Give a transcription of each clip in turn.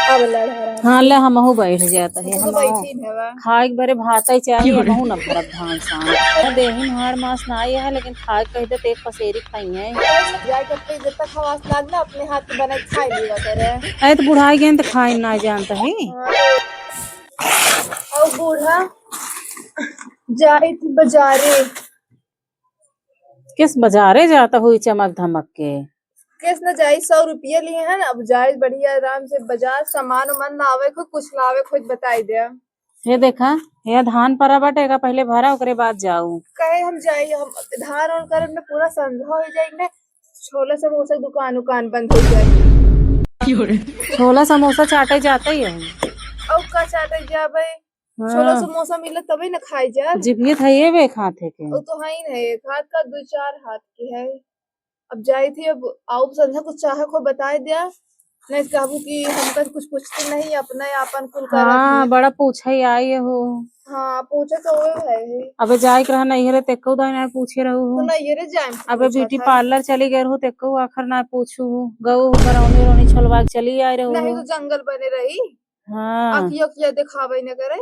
अब लड़ा रहा हाँ थी। ले हमहू बैठ जाता है तू तो हमहू बैठी है वा। खाए के बारे भात ही चाहिए हमहू न भरत धान सान देही हाड़ मास ना आई है लेकिन खाए कह दे ते एक पसेरी खाई है। जाए कब पे जब तक हवास लाग ना अपने हाथ के बनाए खा लिया करे। अरे तो बुढ़ाई गए तो खाई ना जानता है। हाँ, और बूढ़ा जाए थी बाजारे। किस बाजारे जाता हुई चमक धमक के। किस न जाई 100 रुपया लिए है ना। अब जाए बढ़िया आराम से बाजार सामान उमान लावे खुद कुछ लावे खुद बताई दे। ये देखा ये धान परा बटेगा पहले भरा ओकरे बाद जाऊ। कहे हम जाए हम धान और कर में पूरा संध्या हो जाएगी। छोले समोसा दुकान उकान बंद हो जाए। छोला समोसा चाटे जाता ही है। और का चाटे जाबे। छोला हाँ समोसा मिले तभी न खाई जा। जिभिए था ये वे खाते के। वो तो है ही नहीं एक हाथ का 2-4 हाथ की है। अब जाई थी अब आओ संध्या कुछ चाहे को बताए दिया। नहीं कहबू कि हमका कुछ पूछते नहीं अपना अपन कुल करत हाँ है। बड़ा पूछे ही आई हो। हाँ पूछे तो वो है ही। अबे जाए के रहा नहीं रे तेको दाई ना पूछे रहू तो हो। ना ये रे जाए अबे ब्यूटी पार्लर चली गए हो तेको आखिर ना पूछू हो गऊ बरौनी रोनी छोलवा के चली आए रहू नहीं हो। तो जंगल बने रही। हाँ अखिया अखिया दिखावे न करे।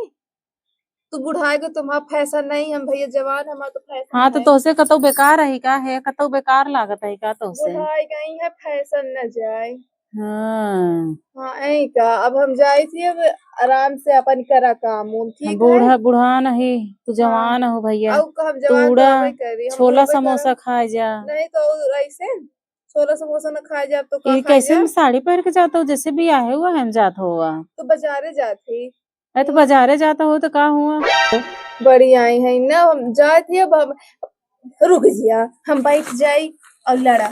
तू बुढ़ाए के तुम्हारा फैशन नहीं हम भैया जवान हमारा तो फैशन हाँ तो है। तोसे कतो बेकार रही का है कतो बेकार लागत है का तोसे। बुढ़ाई गई है फैशन न जाए। हाँ हाँ ऐ का अब हम जाए थी अब आराम से अपन करा काम उम ठीक है। बूढ़ा बूढ़ा नहीं तू हाँ जवान हो भैया। अब हम जवान तो तूड़ा अबे करी हम तो छोला अबे करब। समोसा खा जा। नहीं तो ऐसे छोला समोसा न खाए जा तो का ये खाए कैसे जा। में साड़ी पहन के जाता हो जैसे भी आए हुआ हम जात हुआ। तो बाजारे जाती। अरे तो बाजारे जाता हो तो का हुआ। बड़ी आई है ना हम जाए थे अब हम रुक जिया हम बैठ जाई और लड़ा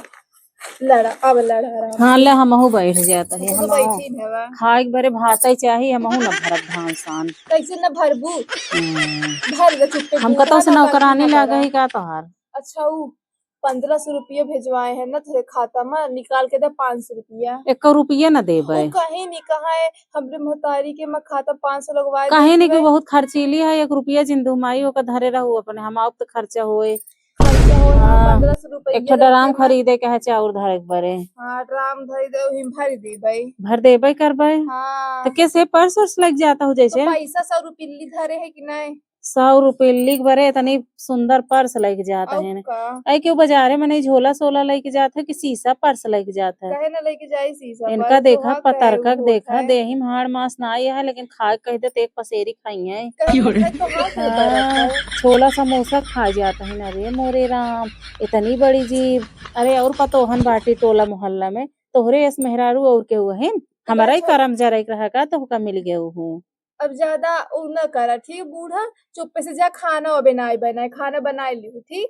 लड़ा अब लड़ा रहा हाँ थी। ले हमहू बैठ जाता है तू तो हमहू बैठी है वा। खाए के बारे भात ही चाहिए हमहू न भरत धान सान। कैसे न भरबू हम्म, भर दे चुप्पे हम बूढ़ा कतो से नौटंकी नौकरानी न लागे करा। ही का तोहार। अच्छा वो 1500 रुपया भेजवाए हैं ना तेरे खाता में निकाल के दे 500 रुपया। एको रुपये न वो देबे। कहीं नहीं कहा है हमरे मोहतारी के मैं खाता 500 लगवाए कहे नहीं कि देते बहुत खर्चीली है 1 रुपया जिंदू माई ओकर धरे रहू अपने हम आप तो खर्चा होए। खर्चा हो यहाँ हाँ 1500 रुपया एक ठो देते डराम मैं। खरीदे के है चाउर धरे के बरे। हाँ ड्राम धरी दे हिम भरी दी भाई। भर देबे करबे। तो हाँ कैसे पर्स वर्स लग जाता हो तो जैसे। पैसा 100 रुपया धरे है कि नहीं। 100 रुपये लिख बरे इतनी सुंदर पर्स लेके जाता और है। का ऐ क्यों बाजारे में नहीं झोला सोला लेके जाता है कि शीशा पर्स लेके जाता है। कहे न लेके जाई शीशा इनका पर देखा तोहा कहे पतरका होत देखा है। देही हाड़ मास ना आई है लेकिन खा कह दे एक पसेरी खाई है। कहे न कहे तोहा के बरत हाँ है। छोला समोसा खा जाता है ना रे मोरे राम इतनी बड़ी जीभ। अरे और पतोहन बाटी टोला मोहल्ला में तोहरे एस मेहरारू और के हुए हैं। तो हमारा ही अच्छा करम जरा रहा का तो का मिल गया हूँ। अब ज्यादा उ न करा ठीक बूढ़ा चुप्पे से जा खाना और बनाए बनाए खाना बनाए लियो ठीक।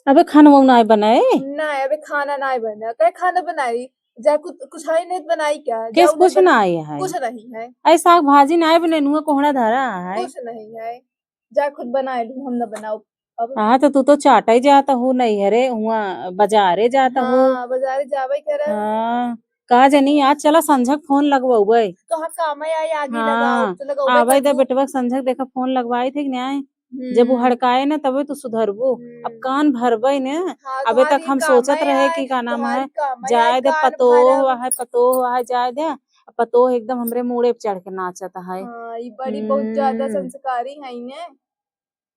अबे खाना वाना बनाए। नहीं अबे खाना नहीं बना कहे खाना बनाई जा कुछ कुछ है नहीं बनाई क्या किस जाओ नहीं कुछ बना। ना आया है। कुछ नहीं है। ऐ साग भाजी ना बने नुआ कोहड़ा धरा है। कुछ नहीं है। जा खुद बनाए लू हम न बनाओ अब। हाँ तो तू तो चाटा ही जाता हूँ नहीं अरे हुआ बाजारे जाता हूँ। हाँ बाजारे जावे करे। हाँ कहा जनी आज चला संझक फोन लगवाऊ। तो हाँ काम आई आगे लगाओ हाँ तो लगाओ आवे दे करबू। बेटवा संझक देखा फोन लगवाए थे कि नहीं। जब वो हड़काए ना तबे तू सुधरबू। अब कान भरबे ने। हाँ अबे तक तुम्हारी हम काम सोचत आई रहे आए कि का नाम है तुम्हारी काम आई आए जाए दे कान पतोह भरब। है पतोह है जाए दे। पतोह एकदम हमरे मुड़े पे चढ़ के नाचता है। हाँ ये बड़ी बहुत ज्यादा संस्कारी है ने।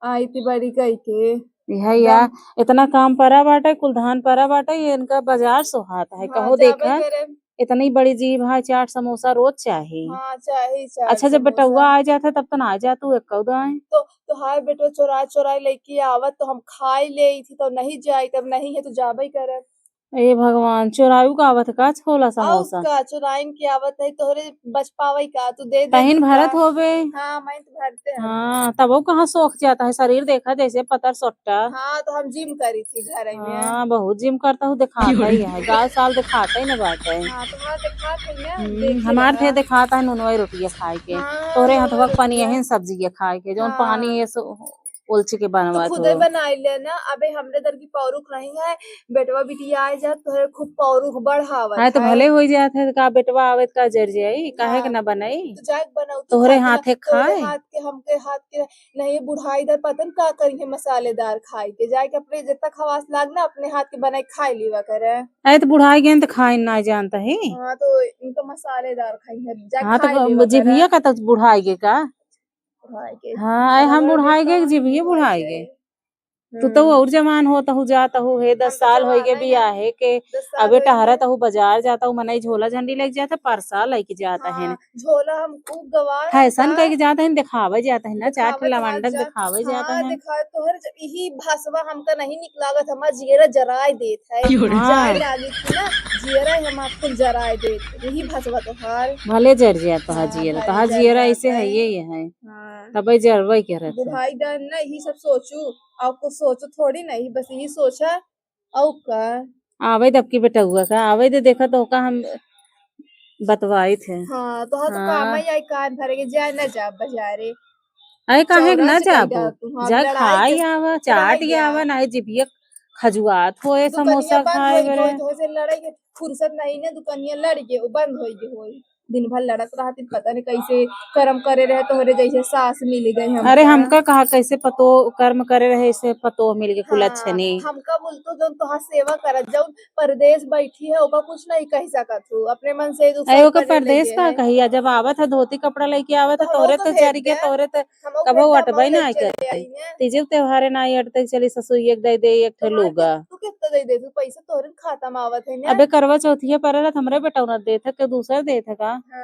आई थी बड़ी कही के यह या एकदम। इतना काम परा बाटे कुल धान परा बाटे ये इनका बाजार सोहाता है हाँ कहो जावे देखा। करे। इतनी बड़ी जीभ है चाट समोसा रोज चाहिए। हाँ चाहे चाट अच्छा जब बेटुआ समोसा। आ जाता तब तो ना आ जा तू एक दाए। तो हाय बेटा चोरा चोराई लेके आवत तो हम खाई ले थी तो नहीं जाई तब नहीं है तो जाबे करे। ए भगवान चोरायू का आवत का छोला आओ समोसा। का चुराइन की आवत है तोहरे बच पावई का तू दे पहन देती का। भरत होबे। हाँ मैं तो भरते हैं। हाँ तब वो कहाँ सोख जाता है शरीर देखा जैसे पतर सोट्टा। हाँ तो हम जिम करी थी घर में। हाँ बहुत जिम करता हूँ दिखाता ही है गाल साल दिखाता ही ना बाटे। हाँ तुम्हारा दिखा थे ना देखे हमार थे रहा। दिखाता है नुनवाई रोटिया खाए के। हाँ तोरे नून हथवा रोटिया। पनिया सब्जी खाए के जौन पानी हाँ ये उलची के तो बनवा खुदे हो। बनाई लेना। अबे हमरे दर की पौरुख नहीं है, बेटवा बिटिया आए जा तो है खूब पौरुख बढ़ावत हाँ तो है। भले हो जात है का बेटवा आवे का जर जाई, काहे के हाँ ना बनाई, तो जाके बनाऊ तू तोहरे खाते ना, हाथे तोरे खाए। हाथ के हमके हाथ के नहीं। बुढ़ाई इधर पतन का करी है मसालेदार खाई के, जाके अपने जितना खवास लागना अपने हाथ के बनाई खाई लीवा करे। अरे तो बुढ़ाई गए तो खाए ना जानता है। हाँ तो इनका मसालेदार खाई है, जाके हाँ खाई तो लीवा करे। जिभिया का तो बुढ़ाई गे का। बुढ़ाई के हाँ आए हम रगड़ दे बुढ़ाई गे, कान जिभिया बुढ़ाई बुढ़ाई गे। जाए। तू तो और जवान हो तहु जाता हूँ हे, 10 हम तो साल हो गए जवान है, बियाहे के। 10 साल अबे हो टहरा गए। तहु बाजार जाता हूँ, मनाई झोला झंडी लग जाता, परसा लेके जाता है। हाँ झोला हम खूब गवार हम फैशन का कह के जाता है, दिखावे जाता है ना, चाट दिखावत हमार लवंडक जा। दिखावे जाता हाँ है। दिखा तोहर यही भाषवा हमका नहीं निकलागत, हमार जियरा जराय देत है। जाए हाँ लागी थी ना, जियरा हमार कुल जराय देत है। यही भाषवा तोहार। भले जर जिया तोहा हाँ जियरा, भाई तोहा जर जियरा ऐसे जाता है है। ये है। हाँ तब जरवे के रहते। बुढ़ाई डर ना यही सब सोचू। आपको सोचो थोड़ी नहीं, बस यही सोचा। औ का आवे दब की बेटा हुआ का आवे दे, देखा तो का हम बतवाई थे। हाँ तो हाँ तो काम हाँ ही आई कान भरे के जाए ना जा बाजारे। अरे काहे के चौरा ना चकैडा जाबो, तू हाँ जा लड़ाई के खाई आवा, चाट रह के गया। आवा, ना जिभिया खजुआत होए दुकनिया समोसा बंद खाए होई बरे। होई तो से लड़ाई के फुर्सत नहीं ना, दुकनिया लड़ के वो बंद होई होई। दिन भर लड़त रहती, पता नहीं कैसे कर्म करे रहे तोहरे जैसे सास मिल गई अरे हमका। हमका कहा कैसे पतो कर्म करे रहे, से पतो मिल के हाँ कुलच्छनी। हमका बोलतो जौन तोहार सेवा करत जौन परदेश बैठी है ओका कुछ नहीं कह सकत हूँ, अपने मन से तू अरे सब ओका करे परदेश लगे का है। कहिया, जब आवत है धोती कपड़ा लेके आवत तो है, हमहू तोरे के तो भेज चढ़ दे, गया, तोरे तो हमहू कबो भेज दे, हमहू अटबई ले ना चले करी। आई है। तीजे त्योहारे ना अटते चली ससुर एक दे एक तो ठे हाँ लूगा। तू कितना दे तू पैसा तोहरे खाता में आवत है ना। अबे करवा चौथिया पर हमरे बेटा देत है के दूसरा देत है का। हाँ